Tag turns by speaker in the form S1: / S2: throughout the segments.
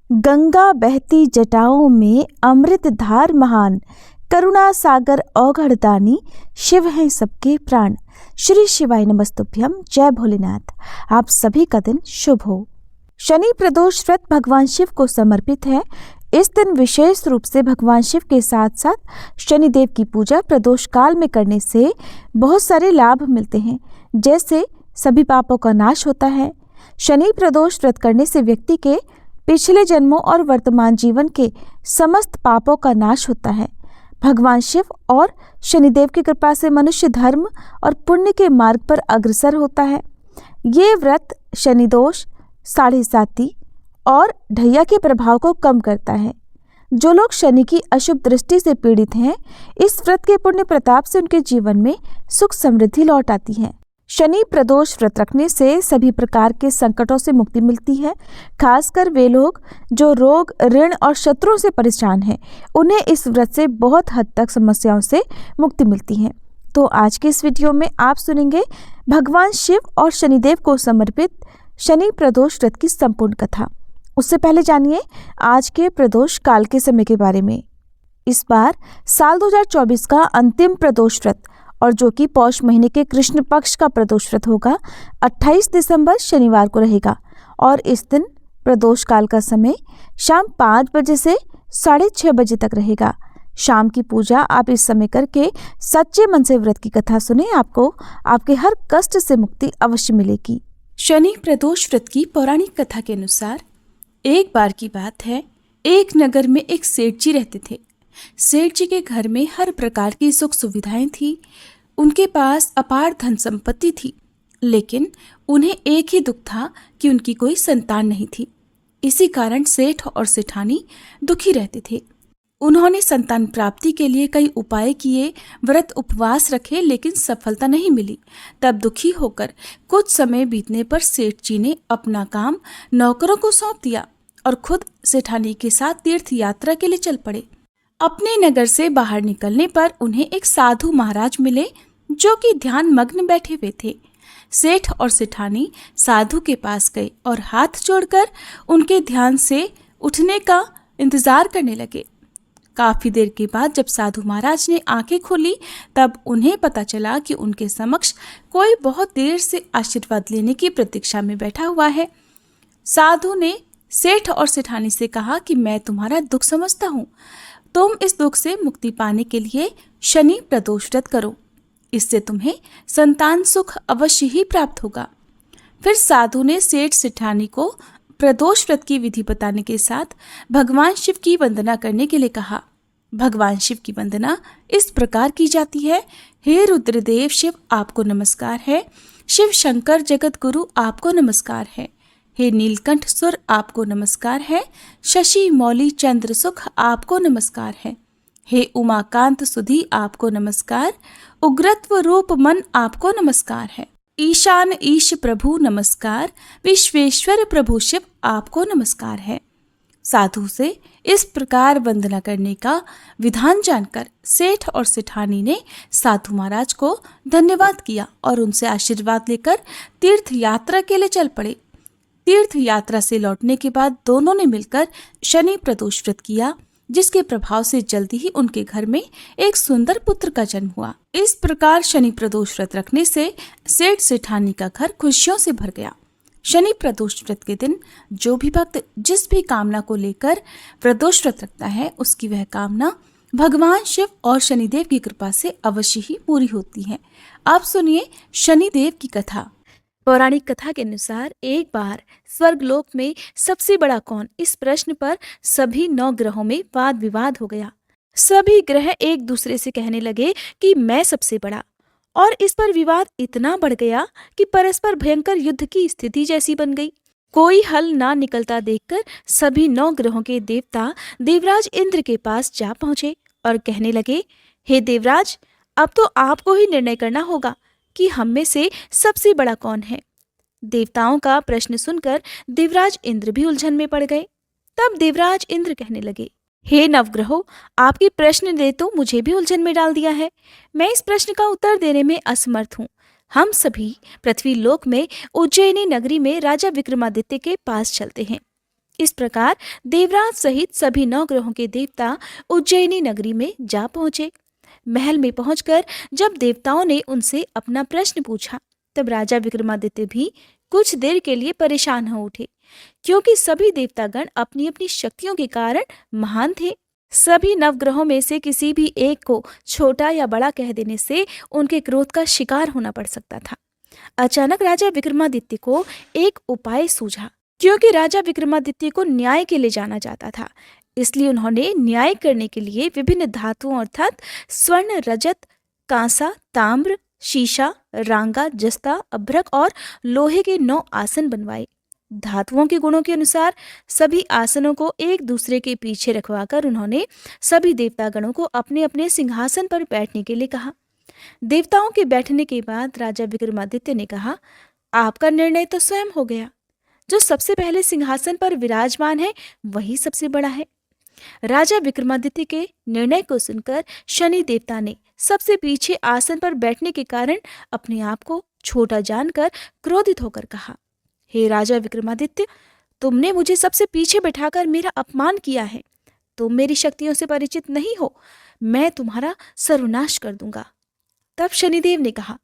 S1: गंगा बहती जटाओं में अमृत धार महान, करुणा सागर औघड़दानी, शिव हैं सबके प्राण। श्री शिवाय नमस्तुभ्यम। जय भोलेनाथ। आप सभी का दिन शुभ हो। शनि प्रदोष व्रत भगवान शिव को समर्पित है। इस दिन विशेष रूप से भगवान शिव के साथ साथ शनिदेव की पूजा प्रदोष काल में करने से बहुत सारे लाभ मिलते हैं, जैसे सभी पापों का नाश होता है। शनि प्रदोष व्रत करने से व्यक्ति के पिछले जन्मों और वर्तमान जीवन के समस्त पापों का नाश होता है। भगवान शिव और शनिदेव की कृपा से मनुष्य धर्म और पुण्य के मार्ग पर अग्रसर होता है। ये व्रत शनि दोष, साढ़े साती और ढैया के प्रभाव को कम करता है। जो लोग शनि की अशुभ दृष्टि से पीड़ित हैं, इस व्रत के पुण्य प्रताप से उनके जीवन में सुख समृद्धि लौट आती है। शनि प्रदोष व्रत रखने से सभी प्रकार के संकटों से मुक्ति मिलती है। खासकर वे लोग जो रोग, ऋण और शत्रुओं से परेशान हैं, उन्हें इस व्रत से बहुत हद तक समस्याओं से मुक्ति मिलती है। तो आज के इस वीडियो में आप सुनेंगे भगवान शिव और शनिदेव को समर्पित शनि प्रदोष व्रत की संपूर्ण कथा। उससे पहले जानिए आज के प्रदोष काल के समय के बारे में। इस बार साल 2024 का अंतिम प्रदोष व्रत, और जो कि पौष महीने के कृष्ण पक्ष का प्रदोष व्रत होगा, 28 दिसंबर शनिवार को रहेगा। और इस दिन प्रदोष काल का समय शाम 5 बजे से 6:30 बजे तक रहेगा। शाम की पूजा आप इस समय करके सच्चे मन से व्रत की कथा सुने, आपको आपके हर कष्ट से मुक्ति अवश्य मिलेगी।
S2: शनि प्रदोष व्रत की पौराणिक कथा के अनुसार एक बार की बात है, एक नगर में एक सेठ जी रहते थे। सेठ जी के घर में हर प्रकार की सुख सुविधाएं थी। उनके पास अपार धन संपत्ति थी, लेकिन उन्हें एक ही दुख था कि उनकी कोई संतान नहीं थी। इसी कारण सेठ और सेठानी दुखी रहते थे। उन्होंने संतान प्राप्ति के लिए कई उपाय किए, व्रत उपवास रखे, लेकिन सफलता नहीं मिली। तब दुखी होकर कुछ समय बीतने पर सेठ जी ने अपना काम नौकरों को सौंप दिया और खुद सेठानी के साथ तीर्थ यात्रा के लिए चल पड़े। अपने नगर से बाहर निकलने पर उन्हें एक साधु महाराज मिले, जो कि ध्यान मग्न बैठे हुए थे। सेठ और सेठानी साधु के पास गए और हाथ जोड़कर उनके ध्यान से उठने का इंतजार करने लगे। काफी देर के बाद जब साधु महाराज ने आंखें खोली, तब उन्हें पता चला कि उनके समक्ष कोई बहुत देर से आशीर्वाद लेने की प्रतीक्षा में बैठा हुआ है। साधु ने सेठ और सेठानी से कहा कि मैं तुम्हारा दुख समझता हूँ, तुम इस दुख से मुक्ति पाने के लिए शनि प्रदोष व्रत करो, इससे तुम्हें संतान सुख अवश्य ही प्राप्त होगा। फिर साधु ने सेठ सेठानी को प्रदोष व्रत की विधि बताने के साथ भगवान शिव की वंदना करने के लिए कहा। भगवान शिव की वंदना इस प्रकार की जाती है। हे रुद्रदेव शिव, आपको नमस्कार है। शिव शंकर जगत गुरु, आपको नमस्कार है। हे नीलकंठ सुर, आपको नमस्कार है। शशि मौली चंद्र सुख, आपको नमस्कार है। हे उमाकांत सुधी, आपको नमस्कार। उग्रत्व रूप मन, आपको नमस्कार है। ईशान ईश प्रभु नमस्कार। विश्वेश्वर प्रभु शिव, आपको नमस्कार है। साधु से इस प्रकार वंदना करने का विधान जानकर सेठ और सेठानी ने साधु महाराज को धन्यवाद किया और उनसे आशीर्वाद लेकर तीर्थ यात्रा के लिए चल पड़े। तीर्थ यात्रा से लौटने के बाद दोनों ने मिलकर शनि प्रदोष व्रत किया, जिसके प्रभाव से जल्दी ही उनके घर में एक सुंदर पुत्र का जन्म हुआ। इस प्रकार शनि प्रदोष व्रत रखने से सेठ सेठानी का घर खुशियों से भर गया। शनि प्रदोष व्रत के दिन जो भी भक्त जिस भी कामना को लेकर प्रदोष व्रत रखता है, उसकी वह कामना भगवान शिव और शनिदेव की कृपा से अवश्य ही पूरी होती है। आप सुनिए शनिदेव की कथा।
S1: पौराणिक कथा के अनुसार एक बार स्वर्गलोक में सबसे बड़ा कौन, इस प्रश्न पर सभी 9 ग्रहों में वाद विवाद हो गया। सभी ग्रह एक दूसरे से कहने लगे कि मैं सबसे बड़ा, और इस पर विवाद इतना बढ़ गया कि परस्पर भयंकर युद्ध की स्थिति जैसी बन गई। कोई हल ना निकलता देखकर सभी 9 ग्रहों के देवता देवराज इंद्र के पास जा पहुंचे और कहने लगे, हे देवराज, अब तो आपको ही निर्णय करना होगा कि हम में से सबसे बड़ा कौन है। देवताओं का प्रश्न सुनकर देवराज इंद्र भी उलझन में पड़ गए। तब देवराज इंद्र कहने लगे, हे नवग्रहों, आपके प्रश्न ने तो मुझे भी उलझन में डाल दिया है। मैं इस प्रश्न का उत्तर देने में असमर्थ हूँ। हम सभी पृथ्वी लोक में उज्जैनी नगरी में राजा विक्रमादित्य के पास चलते हैं।
S2: इस प्रकार देवराज सहित सभी 9 ग्रहों के देवता उज्जैनी नगरी में जा पहुंचे। महल में पहुंचकर जब देवताओं ने उनसे अपना प्रश्न पूछा, तब राजा विक्रमादित्य भी कुछ देर के लिए परेशान हो उठे, क्योंकि सभी देवतागण अपनी अपनी शक्तियों के कारण महान थे। सभी नवग्रहों में से किसी भी एक को छोटा या बड़ा कह देने से उनके क्रोध का शिकार होना पड़ सकता था। अचानक राजा विक्रमादित्य को एक उपाय सूझा, क्योंकि राजा विक्रमादित्य को न्याय के लिए जाना जाता था। इसलिए उन्होंने न्याय करने के लिए विभिन्न धातुओं अर्थात स्वर्ण, रजत, कांसा, ताम्र, शीशा, रांगा, जस्ता, अभ्रक और लोहे के 9 आसन बनवाए। धातुओं के गुणों के अनुसार सभी आसनों को एक दूसरे के पीछे रखवाकर उन्होंने सभी देवतागणों को अपने अपने सिंहासन पर बैठने के लिए कहा। देवताओं के बैठने के बाद राजा विक्रमादित्य ने कहा, आपका निर्णय तो स्वयं हो गया। जो सबसे पहले सिंहासन पर विराजमान है वही सबसे बड़ा है। राजा विक्रमादित्य के निर्णय को सुनकर शनि देवता ने सबसे पीछे आसन पर बैठने के कारण अपने आप को छोटा जानकर क्रोधित होकर कहा, हे राजा विक्रमादित्य, तुमने मुझे सबसे पीछे बैठाकर मेरा अपमान किया है। तुम मेरी शक्तियों से परिचित नहीं हो, मैं तुम्हारा सर्वनाश कर दूंगा। तब शनिदेव ने कहा,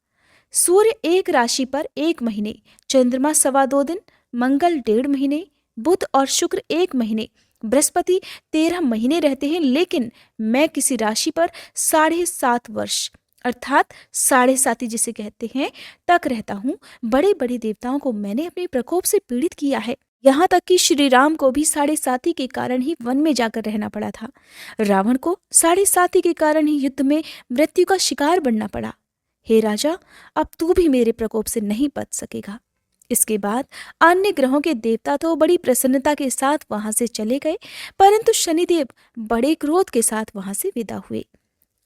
S2: सूर्य एक राशि पर 1 महीने, चंद्रमा 2.25 दिन, मंगल 1.5 महीने, बुध और शुक्र 1 महीने, बृहस्पति 13 महीने रहते हैं, लेकिन मैं किसी राशि पर 7.5 वर्ष अर्थात 7.5 जिसे कहते हैं तक रहता हूँ। बड़े बड़े देवताओं को मैंने अपने प्रकोप से पीड़ित किया है। यहाँ तक कि श्री राम को भी 7.5 के कारण ही वन में जाकर रहना पड़ा था। रावण को 7.5 के कारण ही युद्ध में मृत्यु का शिकार बनना पड़ा। हे राजा, अब तू भी मेरे प्रकोप से नहीं बच सकेगा। इसके बाद अन्य ग्रहों के देवता तो बड़ी प्रसन्नता के साथ वहां से चले गए, परंतु शनिदेव बड़े क्रोध के साथ वहां से विदा हुए।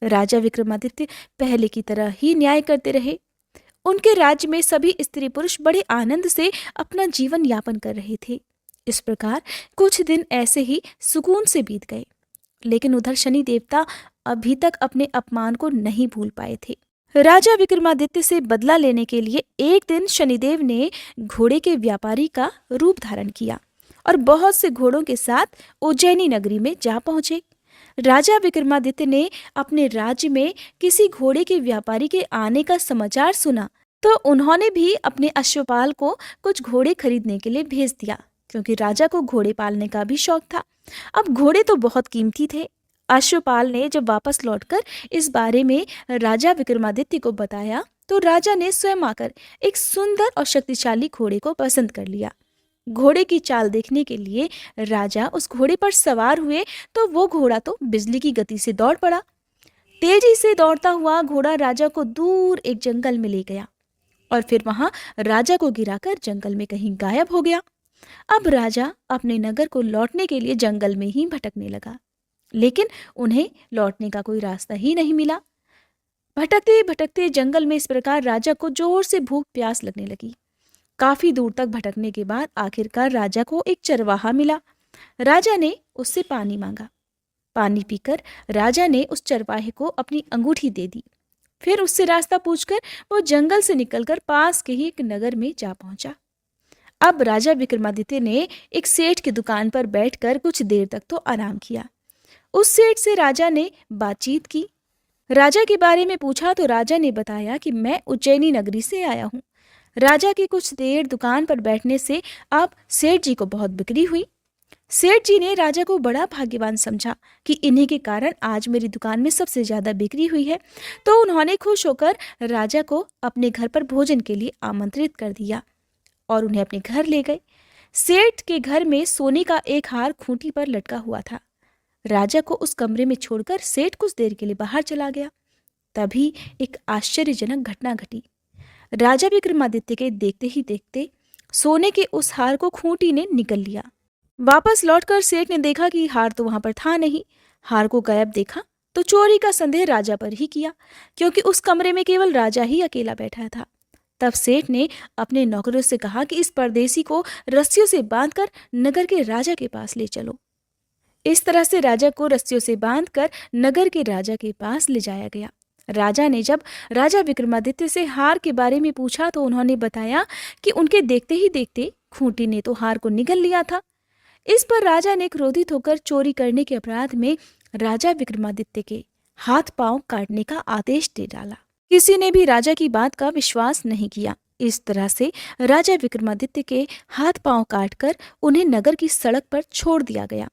S2: राजा विक्रमादित्य पहले की तरह ही न्याय करते रहे। उनके राज्य में सभी स्त्री पुरुष बड़े आनंद से अपना जीवन यापन कर रहे थे। इस प्रकार कुछ दिन ऐसे ही सुकून से बीत गए, लेकिन उधर शनि देवता अभी तक अपने अपमान को नहीं भूल पाए थे। राजा विक्रमादित्य से बदला लेने के लिए एक दिन शनिदेव ने घोड़े के व्यापारी का रूप धारण किया और बहुत से घोड़ों के साथ उज्जैनी नगरी में जा पहुंचे। राजा विक्रमादित्य ने अपने राज्य में किसी घोड़े के व्यापारी के आने का समाचार सुना, तो उन्होंने भी अपने अश्वपाल को कुछ घोड़े खरीदने के लिए भेज दिया, क्योंकि राजा को घोड़े पालने का भी शौक था। अब घोड़े तो बहुत कीमती थे। अश्वपाल ने जब वापस लौटकर इस बारे में राजा विक्रमादित्य को बताया, तो राजा ने स्वयं आकर एक सुंदर और शक्तिशाली घोड़े को पसंद कर लिया। घोड़े की चाल देखने के लिए राजा उस घोड़े पर सवार हुए, तो वो घोड़ा तो बिजली की गति से दौड़ पड़ा। तेजी से दौड़ता हुआ घोड़ा राजा को दूर एक जंगल में ले गया और फिर वहां राजा को गिराकर जंगल में कहीं गायब हो गया। अब राजा अपने नगर को लौटने के लिए जंगल में ही भटकने लगा, लेकिन उन्हें लौटने का कोई रास्ता ही नहीं मिला। भटकते भटकते जंगल में इस प्रकार राजा को जोर से भूख प्यास लगने लगी। काफी दूर तक भटकने के बाद आखिरकार राजा को एक चरवाहा मिला। राजा ने उससे पानी मांगा। पानी पीकर राजा ने उस चरवाहे को अपनी अंगूठी दे दी। फिर उससे रास्ता पूछकर वो जंगल से निकलकर पास के ही एक नगर में जा पहुंचा। अब राजा विक्रमादित्य ने एक सेठ की दुकान पर बैठकर कुछ देर तक तो आराम किया। उस सेठ से राजा ने बातचीत की। राजा के बारे में पूछा तो राजा ने बताया कि मैं उज्जैनी नगरी से आया हूँ। राजा की कुछ देर दुकान पर बैठने से अब सेठ जी को बहुत बिक्री हुई। सेठ जी ने राजा को बड़ा भाग्यवान समझा कि इन्हीं के कारण आज मेरी दुकान में सबसे ज्यादा बिक्री हुई है, तो उन्होंने खुश होकर राजा को अपने घर पर भोजन के लिए आमंत्रित कर दिया और उन्हें अपने घर ले गए। सेठ के घर में सोने का एक हार खूंटी पर लटका हुआ था। राजा को उस कमरे में छोड़कर सेठ कुछ देर के लिए बाहर चला गया। तभी एक आश्चर्यजनक घटना घटी। राजा विक्रमादित्य के देखते ही देखते सोने के उस हार को खूंटी ने निगल लिया। वापस लौटकर सेठ ने देखा कि हार तो वहां पर था नहीं। हार को गायब देखा तो चोरी का संदेह राजा पर ही किया, क्योंकि उस कमरे में केवल राजा ही अकेला बैठा था। तब सेठ ने अपने नौकरों से कहा कि इस परदेसी को रस्सियों से बांधकर नगर के राजा के पास ले चलो। इस तरह से राजा को रस्सियों से बांधकर नगर के राजा के पास ले जाया गया। राजा ने जब राजा विक्रमादित्य से हार के बारे में पूछा तो उन्होंने बताया कि उनके देखते ही देखते खूंटी ने तो हार को निगल लिया था। इस पर राजा ने क्रोधित होकर चोरी करने के अपराध में राजा विक्रमादित्य के हाथ पांव काटने का आदेश दे डाला। किसी ने भी राजा की बात का विश्वास नहीं किया। इस तरह से राजा विक्रमादित्य के हाथ पांव काटकर उन्हें नगर की सड़क पर छोड़ दिया गया।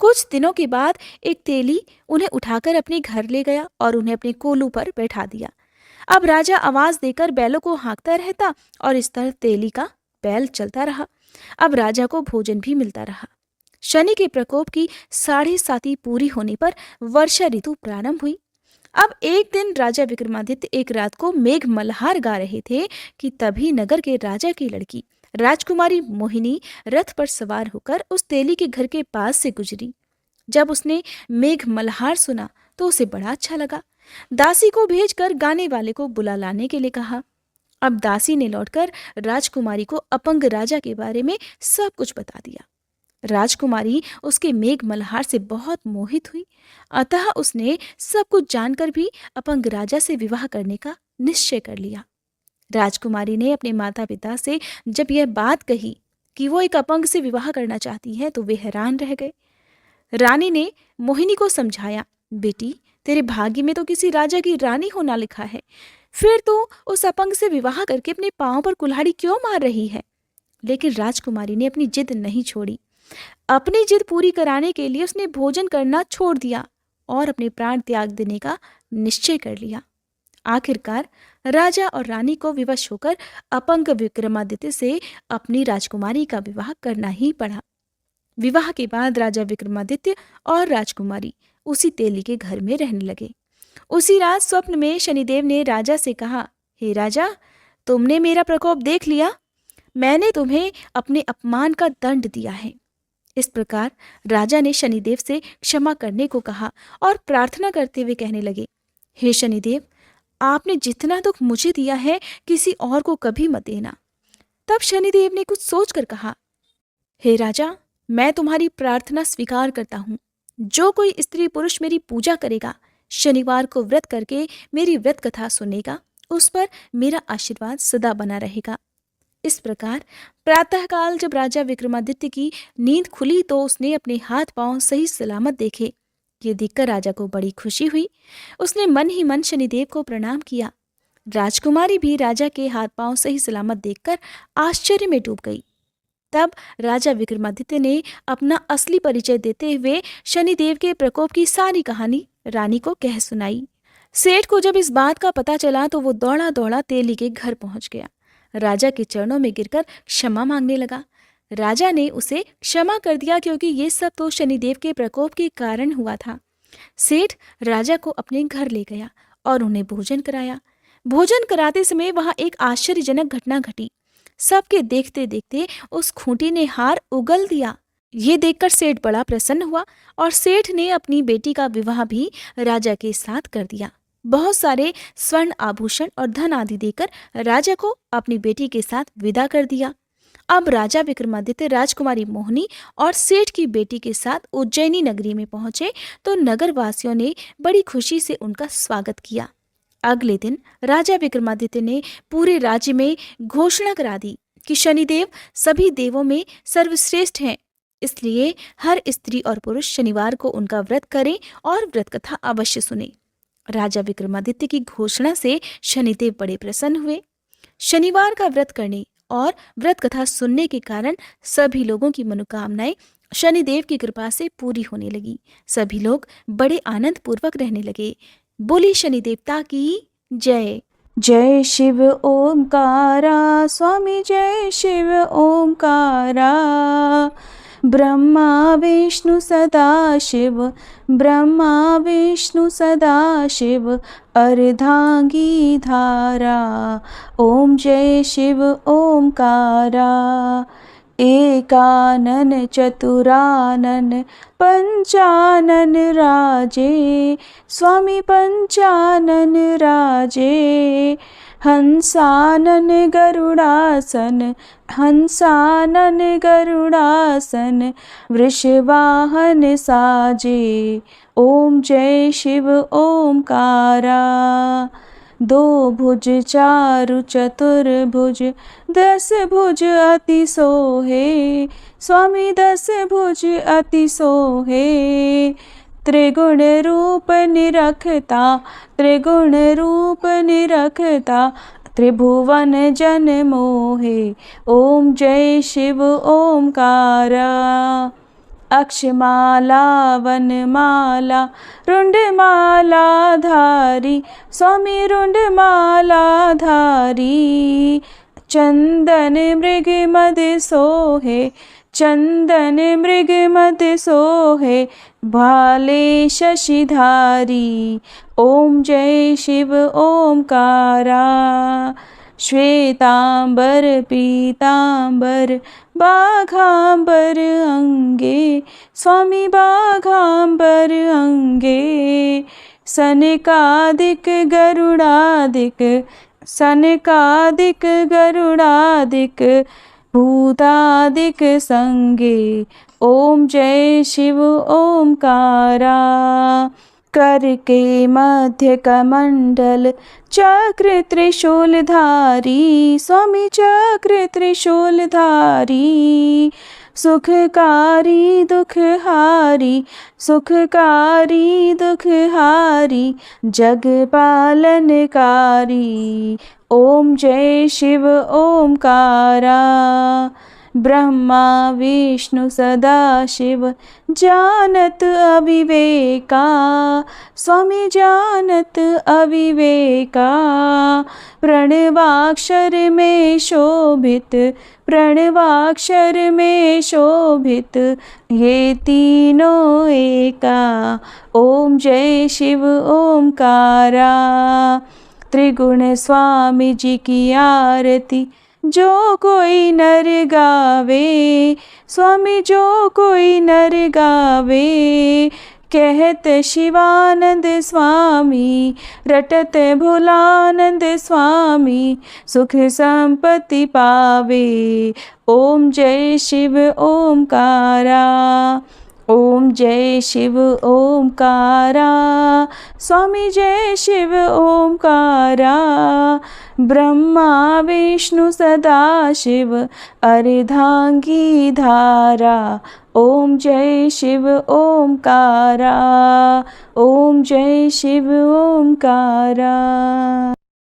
S2: कुछ दिनों के बाद एक तेली उन्हें उठाकर अपने घर ले गया और उन्हें अपने कोलू पर बैठा दिया। अब राजा आवाज देकर बैलों को हाँकता रहता और इस तरह तेली का बैल चलता रहा। अब राजा को भोजन भी मिलता रहा। शनि के प्रकोप की 7.5 पूरी होने पर वर्षा ऋतु प्रारंभ हुई। अब एक दिन राजा विक्रमादित्य एक रात को मेघ मल्हार गा रहे थे कि तभी नगर के राजा की लड़की राजकुमारी मोहिनी रथ पर सवार होकर उस तेली के घर के पास से गुजरी। जब उसने मेघ मल्हार सुना तो उसे बड़ा अच्छा लगा। दासी को भेजकर गाने वाले को बुला लाने के लिए कहा। अब दासी ने लौटकर राजकुमारी को अपंग राजा के बारे में सब कुछ बता दिया। राजकुमारी उसके मेघ मल्हार से बहुत मोहित हुई, अतः उसने सब कुछ जानकर भी अपंग राजा से विवाह करने का निश्चय कर लिया। राजकुमारी ने अपने माता पिता से जब यह बात कही कि वो एक अपंग से विवाह करना चाहती है तो वे हैरान रह गए। रानी ने मोहिनी को समझाया, बेटी तेरे भाग्य में तो किसी राजा की रानी होना लिखा है, फिर तो उस अपंग से विवाह करके अपने पांव पर कुल्हाड़ी क्यों मार रही है। लेकिन राजकुमारी ने अपनी जिद नहीं छोड़ी। अपनी जिद पूरी कराने के लिए उसने भोजन करना छोड़ दिया और अपने प्राण त्याग देने का निश्चय कर लिया। आखिरकार राजा और रानी को विवश होकर अपंग विक्रमादित्य से अपनी राजकुमारी का विवाह करना ही पड़ा। विवाह के बाद राजा विक्रमादित्य और राजकुमारी उसी तेली के घर में रहने लगे। उसी रात स्वप्न में शनिदेव ने राजा से कहा, हे राजा, तुमने मेरा प्रकोप देख लिया। मैंने तुम्हें अपने अपमान का दंड दिया है। इस प्रकार राजा ने शनिदेव से क्षमा करने को कहा और प्रार्थना करते हुए कहने लगे, हे शनिदेव, आपने जितना दुख मुझे दिया है किसी और को कभी मत देना। तब शनिदेव ने कुछ सोचकर कहा, हे राजा, मैं तुम्हारी प्रार्थना स्वीकार करता हूँ। जो कोई स्त्री पुरुष मेरी पूजा करेगा, शनिवार को व्रत करके मेरी व्रत कथा सुनेगा, उस पर मेरा आशीर्वाद सदा बना रहेगा। इस प्रकार प्रातःकाल जब राजा विक्रमादित्य की नींद खुली तो उसने अपने हाथ पांव सही सलामत देखे। ये देखकर राजा को बड़ी खुशी हुई। उसने मन ही मन शनिदेव को प्रणाम किया। राजकुमारी भी राजा के हाथ पांव सही सलामत देखकर आश्चर्य में डूब गई। तब राजा विक्रमादित्य ने अपना असली परिचय देते हुए शनिदेव के प्रकोप की सारी कहानी रानी को कह सुनाई। सेठ को जब इस बात का पता चला तो वो दौड़ा दौड़ा तेली के घर पहुंच गया। राजा के चरणों में गिरकर क्षमा मांगने लगा। राजा ने उसे क्षमा कर दिया क्योंकि ये सब तो शनिदेव के प्रकोप के कारण हुआ था। सेठ राजा को अपने घर ले गया और उन्हें भोजन कराया। भोजन कराते समय वहां एक आश्चर्यजनक घटना घटी। सबके देखते देखते उस खूंटी ने हार उगल दिया। ये देखकर सेठ बड़ा प्रसन्न हुआ और सेठ ने अपनी बेटी का विवाह भी राजा के साथ कर दिया। बहुत सारे स्वर्ण आभूषण और धन आदि देकर राजा को अपनी बेटी के साथ विदा कर दिया। अब राजा विक्रमादित्य राजकुमारी मोहिनी और सेठ की बेटी के साथ उज्जैनी नगरी में पहुंचे तो नगर वासियों ने बड़ी खुशी से उनका स्वागत किया। अगले दिन राजा विक्रमादित्य ने पूरे राज्य में घोषणा करा दी कि शनिदेव सभी देवों में सर्वश्रेष्ठ हैं, इसलिए हर स्त्री और पुरुष शनिवार को उनका व्रत करें और व्रत कथा अवश्य सुने। राजा विक्रमादित्य की घोषणा से शनिदेव बड़े प्रसन्न हुए। शनिवार का व्रत करने और व्रत कथा सुनने के कारण सभी लोगों की मनोकामनाएं शनिदेव की कृपा से पूरी होने लगी। सभी लोग बड़े आनंद पूर्वक रहने लगे। बोली शनि देवता की जय।
S1: जय शिव ओमकारा स्वामी, जय शिव ओमकारा। ब्रह्मा विष्णु सदा शिव, ब्रह्मा विष्णु सदा शिव, अर्धांगी धारा। ओम जय शिव ओमकारा। एकानन चतुरानन पंचानन राजे, स्वामी पंचानन राजे। हंसानन गरुड़ासन, हंसानन गरुड़ासन, वृषवाहन साजे। ओम जय शिव ओमकारा।
S2: दो भुज चारु चतुर्भुज, 10 भुज अति सोहे। स्वामी 10 भुज अति सोहे। त्रिगुण रूप निरखता, त्रिगुण रूप निरखता, त्रिभुवन जन मोहे। ओम जय शिव ओमकारा। अक्षमाला वनमाला रुंडमाला धारी, स्वामी रुंडमाला धारी। चंदन मृग मद सोहे, चंदन मृग मद सोहे, भाले शशिधारी। ओम जय शिव ओमकारा। श्वेतांबर पीतांबर बाघांबर अंगे, स्वामी बाघांबर अंगे। सनकादिक गरुड़ादिक, सनकादिक गरुड़ादिक, भूतादिक संगे। ओम जय शिव ओमकारा। कर के मध्य कमंडल चक्र त्रिशूलधारी, स्वामी चक्र त्रिशूलधारी। सुखकारी दुखहारी, सुखकारी दुखहारी, जग पालनकारी। ओम जय शिव ओमकारा। ब्रह्मा विष्णु सदा शिव जानत अविवेका, स्वामी जानत अविवेका। प्रणवाक्षर में शोभित, प्रणवाक्षर में शोभित, ये तीनों एका। ओम जय शिव ओमकारा। त्रिगुण स्वामी जी की आरती जो कोई नर गावे, स्वामी जो कोई नर गावे। कहत शिवानंद स्वामी, रटत भोलानंद स्वामी, सुख संपत्ति पावे। ओम जय शिव ओमकारा। ओम जय शिव ओमकारा। स्वामी जय शिव ओमकारा। ब्रह्मा विष्णु सदा शिव अर्धांगी धारा। ओम जय शिव ओमकारा। ओम जय शिव ओमकारा।